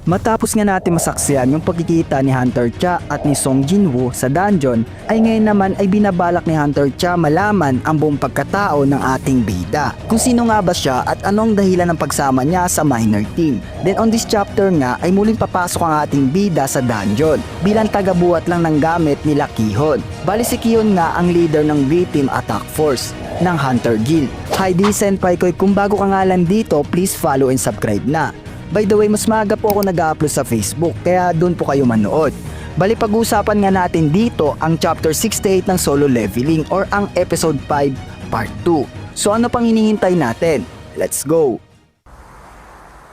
Matapos nga natin masaksiyan yung pagkikita ni Hunter Cha at ni Song Jinwoo sa dungeon, ay ngayon naman ay binabalak ni Hunter Cha malaman ang buong pagkatao ng ating bida. Kung sino nga ba siya at anong dahilan ng pagsama niya sa minor team. Then on this chapter nga ay muling papasok ang ating bida sa dungeon bilang tagabuhat lang ng gamit nila Ki-hon. Bali si Ki-hon nga ang leader ng B-Team Attack Force ng Hunter Guild. Hi di Senpai Koy, kung bago ka nga lang dito, please follow and subscribe na. By the way, mas maaga po ako nag-upload sa Facebook kaya doon po kayo manood. Bali pag-uusapan nga natin dito ang chapter 68 ng Solo Leveling or ang episode 5 part 2. So ano pang hinihintay natin? Let's go!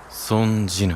孫ジヌ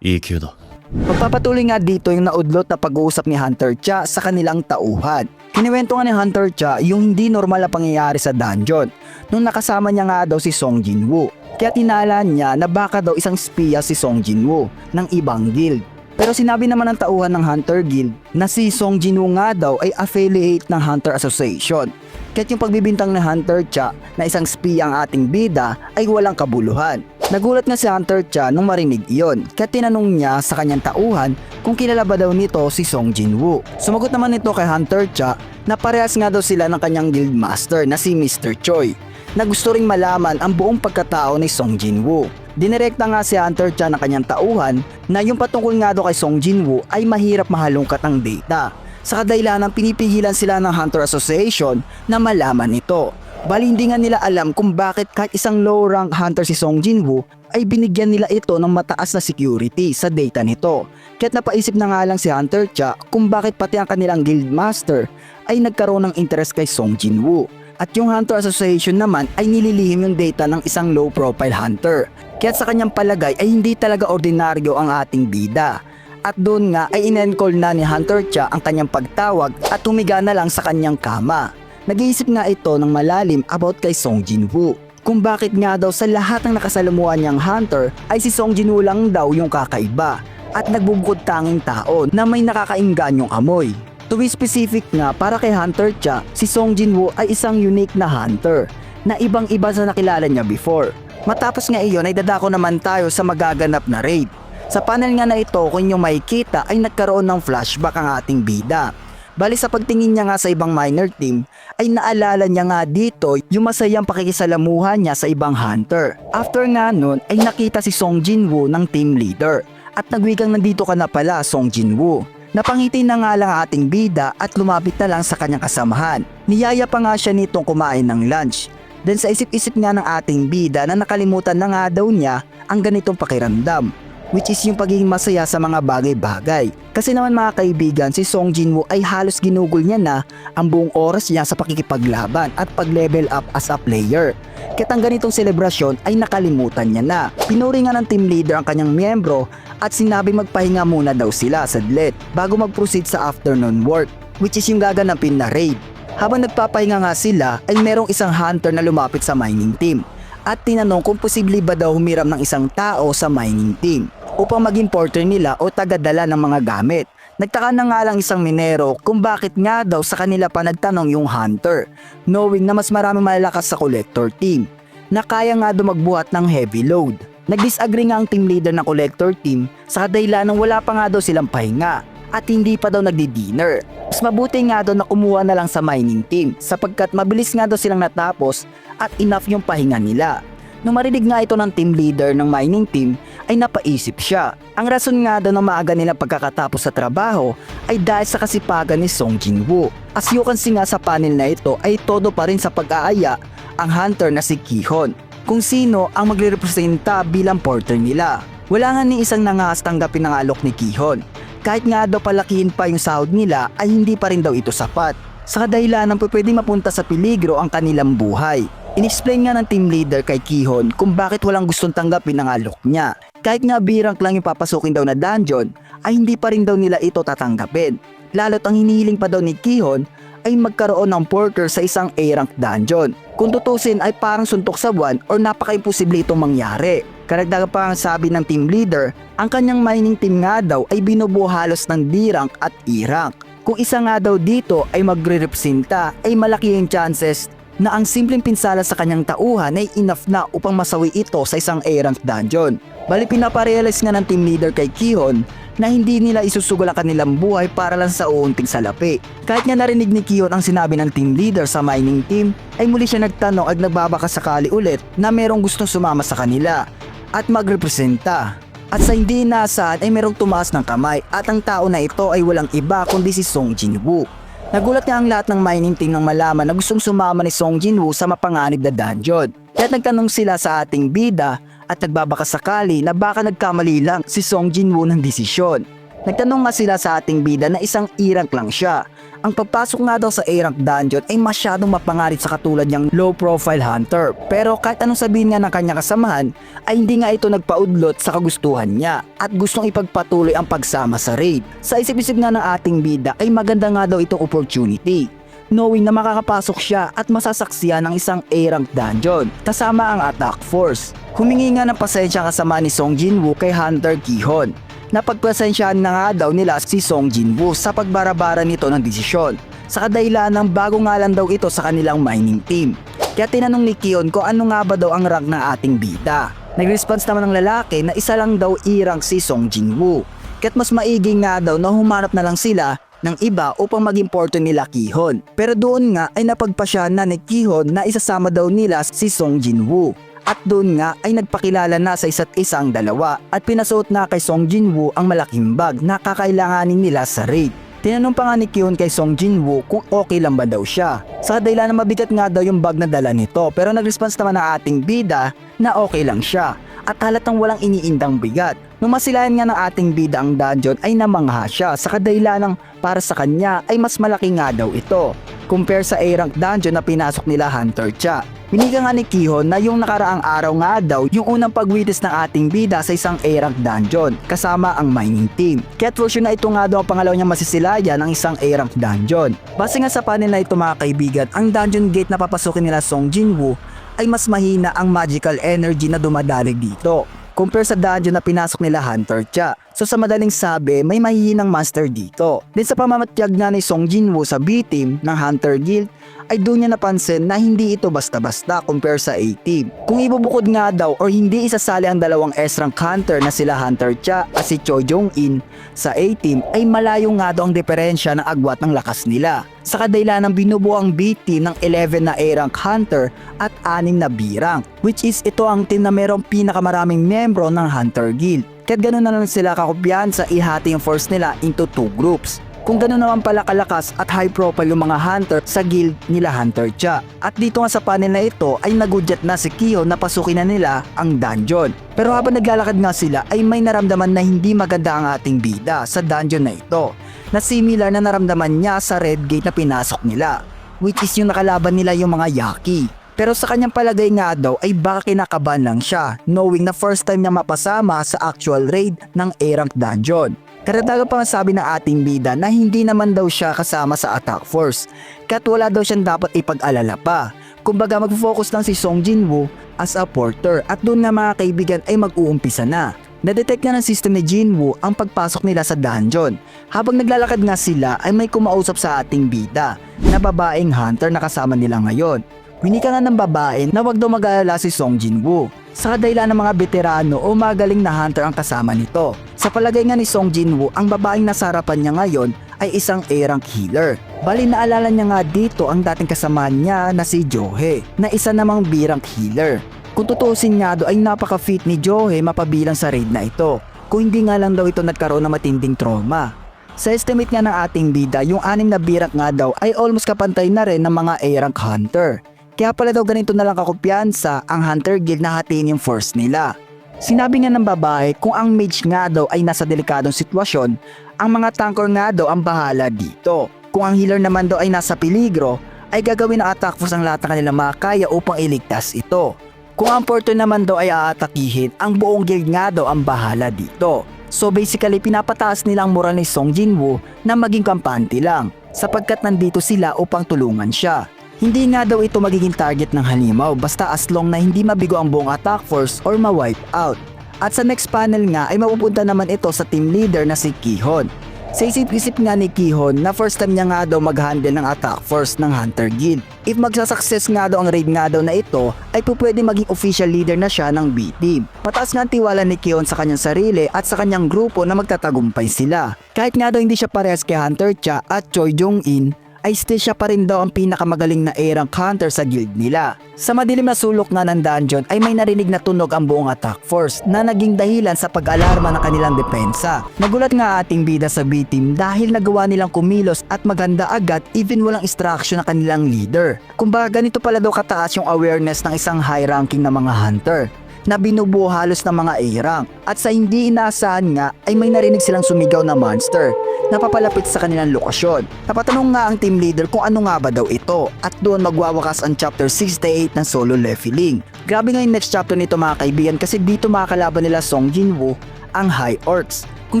EQ だ Magpapatuloy nga dito yung naudlot na pag-uusap ni Hunter Cha sa kanilang tauhan. Kiniwento nga ni Hunter Cha yung hindi normal na pangyayari sa dungeon nung nakasama niya nga daw si Song Jinwoo. Kaya tinalaan niya na baka daw isang espiya si Song Jinwoo ng ibang guild. Pero sinabi naman ng tauhan ng Hunter Guild na si Song Jinwoo nga daw ay affiliate ng Hunter Association. Kaya yung pagbibintang ni Hunter Cha na isang espiya ang ating bida ay walang kabuluhan. Nagulat nga si Hunter Cha nung marinig iyon, kaya tinanong niya sa kanyang tauhan kung kilala ba daw nito si Song Jinwoo. Sumagot naman nito kay Hunter Cha na parehas nga daw sila ng kanyang guildmaster na si Mr. Choi, na gusto ring malaman ang buong pagkatao ni Song Jinwoo. Dinirekta nga si Hunter Cha ng kanyang tauhan na yung patungkol nga daw kay Song Jinwoo ay mahirap mahalungkat ang data. Sa kadahilanang pinipigilan sila ng Hunter Association na malaman ito. Bali hindi nga nila alam kung bakit kahit isang low rank hunter si Song Jinwoo ay binigyan nila ito ng mataas na security sa data nito. Kaya't napaisip na nga lang si Hunter Cha kung bakit pati ang kanilang guildmaster ay nagkaroon ng interest kay Song Jinwoo. At yung Hunter Association naman ay nililihim yung data ng isang low profile hunter. Kaya't sa kanyang palagay ay hindi talaga ordinaryo ang ating bida. At doon nga ay in-encall na ni Hunter Cha ang kanyang pagtawag at humiga na lang sa kanyang kama. Nag-iisip nga ito ng malalim about kay Song Jinwoo. Kung bakit nga daw sa lahat ng nakasalamuhan niyang hunter ay si Song Jinwoo lang daw yung kakaiba at nagbubukod tanging tao na may nakakainganyong amoy. To be specific nga, para kay Hunter Cha, si Song Jinwoo ay isang unique na hunter na ibang-iba sa nakilala niya before. Matapos nga iyon ay dadako naman tayo sa magaganap na raid. Sa panel nga na ito, kung inyong makikita ay nagkaroon ng flashback ang ating bida. Bali sa pagtingin niya nga sa ibang minor team ay naalala niya nga dito yung masayang pakikisalamuhan niya sa ibang hunter. After nga nun ay nakita si Song Jinwoo ng team leader at nagwikang nandito ka na pala Song Jinwoo. Napangiti na nga lang ang ating bida at lumapit na lang sa kanyang kasamahan. Niyaya pa nga siya nitong kumain ng lunch. Then sa isip-isip nga ng ating bida na nakalimutan na nga daw niya ang ganitong pakiramdam, which is yung pagiging masaya sa mga bagay-bagay. Kasi naman mga kaibigan, si Song Jinwoo ay halos ginugol niya na ang buong oras niya sa pakikipaglaban at pag-level up as a player. Kaya ang ganitong selebrasyon ay nakalimutan niya na. Pinuri nga ng team leader ang kanyang miyembro at sinabi magpahinga muna daw sila saglit bago mag-proceed sa afternoon work, which is yung gaganapin na raid. Habang nagpapahinga nga sila ay merong isang hunter na lumapit sa mining team at tinanong kung posible ba daw humiram ng isang tao sa mining team upang maging porter nila o tagadala ng mga gamit. Nagtaka na nga lang isang minero kung bakit nga daw sa kanila pa nagtanong yung hunter, knowing na mas marami malalakas sa collector team na kaya nga daw magbuhat ng heavy load. Nag-disagree nga ang team leader ng collector team sa kadahilanang wala pa nga daw silang pahinga at hindi pa daw nagdi-dinner. Mas mabuti nga daw na kumuha na lang sa mining team sapagkat mabilis nga daw silang natapos at enough yung pahinga nila. Nung marinig nga ito ng team leader ng mining team ay napaisip siya. Ang rason nga daw ng maaga nilang pagkakatapos sa trabaho ay dahil sa kasipagan ni Song Jinwoo. As you can see nga sa panel na ito ay todo pa rin sa pag-aaya ang hunter na si Ki-hon, kung sino ang magre-representa bilang porter nila. Wala nga ni isang nangahas tanggapin ng alok ni Ki-hon. Kahit nga daw palakihin pa yung sahod nila ay hindi pa rin daw ito sapat. Sa kadahilanan po pwedeng mapunta sa peligro ang kanilang buhay. In-explain nga ng team leader kay Ki-hon kung bakit walang gustong tanggapin ang alok niya. Kahit nga B-rank lang yung papasukin daw na dungeon ay hindi pa rin daw nila ito tatanggapin. Lalo't ang hinihiling pa daw ni Ki-hon ay magkaroon ng porter sa isang A-rank dungeon. Kung tutusin ay parang suntok sa buwan or napaka-imposible itong mangyari. Karagdagan pa ang sabi ng team leader, ang kanyang mining team nga daw ay binubuo halos ng D-rank at E-rank. Kung isa nga daw dito ay magre-representa ay malaki yung chances na ang simpleng pinsala sa kanyang tauhan ay enough na upang masawi ito sa isang A-rank dungeon. Bali pinaparealize nga ng team leader kay Kihon na hindi nila isusugol ang kanilang buhay para lang sa uunting salapi. Kahit nga narinig ni Kihon ang sinabi ng team leader sa mining team, ay muli siya nagtanong at nagbabaka sakali ulit na merong gustong sumama sa kanila at magrepresenta. At sa hindi inaasahan ay merong tumaas ng kamay at ang tao na ito ay walang iba kundi si Song Jinwoo. Nagulat nga ang lahat ng mining team nang malaman na gustong sumama ni Song Jinwoo sa mapanganib na dungeon. Kaya nagtanong sila sa ating bida at nagbabaka sakali na baka nagkamali lang si Song Jinwoo ng desisyon. Nagtanong nga sila sa ating bida na isang A-rank lang siya. Ang pagpasok nga daw sa A-rank dungeon ay masyadong mapangarip sa katulad niyang low profile hunter. Pero kahit anong sabihin nga ng kanyang kasamahan ay hindi nga ito nagpaudlot sa kagustuhan niya at gustong ipagpatuloy ang pagsama sa raid. Sa isip-isip nga ng ating bida ay maganda nga daw itong opportunity, knowing na makakapasok siya at masasaksiyan ng isang A-rank dungeon kasama ang attack force. Humingi nga ng pasensya kasama ni Song Jinwoo kay Hunter Kihon. Napagpasensyahan na nga daw nila si Song Jinwoo sa pagbarabara nito ng desisyon sa kadahilan ng bago nga lang daw ito sa kanilang mining team. Kaya tinanong ni Kihon kung ano nga ba daw ang rank ng ating bida. Nag-response naman ng lalaki na isa lang daw i-rank si Song Jinwoo. Kaya't mas maigi nga daw na humanap na lang sila ng iba upang maging porto nila Kihon. Pero doon nga ay napagpasya na ni Kihon na isasama daw nila si Song Jinwoo. At doon nga ay nagpakilala na sa isa't isang dalawa at pinasuot na kay Song Jinwoo ang malaking bag na kakailanganin nila sa raid. Tinanong pa nga ni Kihon kay Song Jinwoo kung okay lang ba daw siya. Sa dahilan na mabigat nga daw yung bag na dala nito, pero nag-response naman ang ating bida na okay lang siya at halatang walang iniindang bigat. Nung masilayan nga ng ating bida ang dungeon ay namangha siya sa kadahilan ng para sa kanya ay mas malaki nga daw ito compare sa A-rank dungeon na pinasok nila Hunter Cha. Minika nga ni Kihon na yung nakaraang araw nga daw yung unang pagwitis ng ating bida sa isang A-rank dungeon kasama ang mining team. Kaya't for sure na ito nga daw ang pangalaw niyang masisilayan ng isang A-rank dungeon. Base nga sa panel na ito mga kaibigan, ang dungeon gate na papasukin nila Song Jinwoo ay mas mahina ang magical energy na dumadalig dito compare sa dungeon na pinasok nila Hunter Cha. So sa madaling sabi, may mahihinang monster dito. Din sa pamamatiyag nga ni Song Jinwoo sa B-team ng Hunter Guild, ay doon niya napansin na hindi ito basta-basta compare sa A-team. Kung ibubukod nga daw or hindi isasali ang dalawang S-rank hunter na sila Hunter Cha at si Choi Jong-in sa A-team, ay malayo nga daw ang diferensya ng agwat ng lakas nila. Sa kadahilan ng binubuo ang B-team ng 11 na A-rank hunter at 6 na B-rank, which is ito ang team na merong pinakamaraming membro ng Hunter Guild. Kaya't ganoon na lang sila kakumpiyansa ihati yung force nila into 2 groups. Kung ganoon naman pala kalakas at high profile yung mga hunter sa guild nila Hunter Cha. At dito nga sa panel na ito ay nagudyat na si Kihon na pasukin na nila ang dungeon. Pero habang naglalakad nga sila ay may naramdaman na hindi maganda ang ating bida sa dungeon na ito, na similar na naramdaman niya sa red gate na pinasok nila, which is yung nakalaban nila yung mga Yaki. Pero sa kanyang palagay nga daw ay baka kinakabahan lang siya, knowing na first time niya mapasama sa actual raid ng A-rank dungeon. Karagdagan pa nga sabi ng ating bida na hindi naman daw siya kasama sa attack force, kaya't wala daw siyang dapat ipag-alala pa. Kumbaga mag-focus lang si Song Jinwoo as a porter at doon na mga kaibigan ay mag-uumpisa na. Na-detect na ng system ni Jinwoo ang pagpasok nila sa dungeon. Habang naglalakad nga sila ay may kumausap sa ating bida na babaeng hunter na kasama nila ngayon. Winika nga ng babae na wag daw mag-alala si Song Jinwoo sa kadahilan ng mga veterano o magaling na hunter ang kasama nito. Sa palagay nga ni Song Jinwoo, ang babaeng nasa harapan niya ngayon ay isang A-rank healer. Bali naalala niya nga dito ang dating kasama niya na si Johe na isa namang B-rank healer. Kung tutusin nga daw ay napaka-fit ni Johe mapabilang sa raid na ito, kung hindi nga lang daw ito nagkaroon ng matinding trauma. Sa estimate nga ng ating bida, yung 6 na B-rank nga daw ay almost kapantay na rin ng mga A-rank hunter. Kaya pala daw ganito na lang kakumpiyansa ang Hunter Guild na hatiin yung force nila. Sinabi nga ng babae kung ang mage nga daw ay nasa delikadong sitwasyon, ang mga tanker nga daw ang bahala dito. Kung ang healer naman daw ay nasa peligro, ay gagawin ng attack force ang lahat ng kanilang makakaya upang iligtas ito. Kung ang porter naman daw ay aatakihin, ang buong guild nga daw ang bahala dito. So basically pinapataas nila ang moral ni Song Jinwoo na maging kampante lang, sapagkat nandito sila upang tulungan siya. Hindi nga daw ito magiging target ng halimaw basta as long na hindi mabigo ang buong attack force or ma-wipe out. At sa next panel nga ay mapupunta naman ito sa team leader na si Kihon. Sa isip-isip nga ni Kihon na first time niya nga daw mag-handle ng attack force ng Hunter Guild. If magsasucess nga daw ang raid nga daw na ito, ay pwede maging official leader na siya ng B-Team. Pataas nga ang tiwala ni Kihon sa kanyang sarili at sa kanyang grupo na magtatagumpay sila. Kahit nga daw hindi siya parehas kay Hunter Cha at Choi Jong-in, ay still siya pa rin daw ang pinakamagaling na rank hunter sa guild nila. Sa madilim na sulok nga ng dungeon ay may narinig na tunog ang buong attack force na naging dahilan sa pag-alarma ng kanilang depensa. Nagulat nga ating bida sa B-Team dahil nagawa nilang kumilos at maganda agad even walang instruction ng kanilang leader. Kumbaga ganito pala daw kataas yung awareness ng isang high ranking na mga hunter na binubuo halos ng mga A-rank. At sa hindi inaasahan nga ay may narinig silang sumigaw na monster na papalapit sa kanilang lokasyon. Napatanong nga ang team leader kung ano nga ba daw ito at doon magwawakas ang chapter 68 ng solo leveling. Grabe nga yung next chapter nito mga kaibigan kasi dito makakalaban nila Song Jinwoo ang High Orcs kung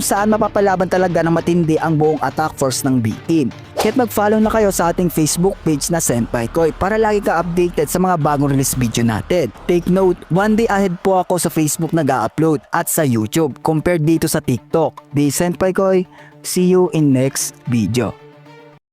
saan mapapalaban talaga ng matindi ang buong attack force ng B-Team. Kaya't mag-follow na kayo sa ating Facebook page na Senpai Koy para lagi ka updated sa mga bagong release video natin. Take note, one day ahead po ako sa Facebook nag-upload at sa YouTube compared dito sa TikTok. Di Senpai Koy, see you in next video.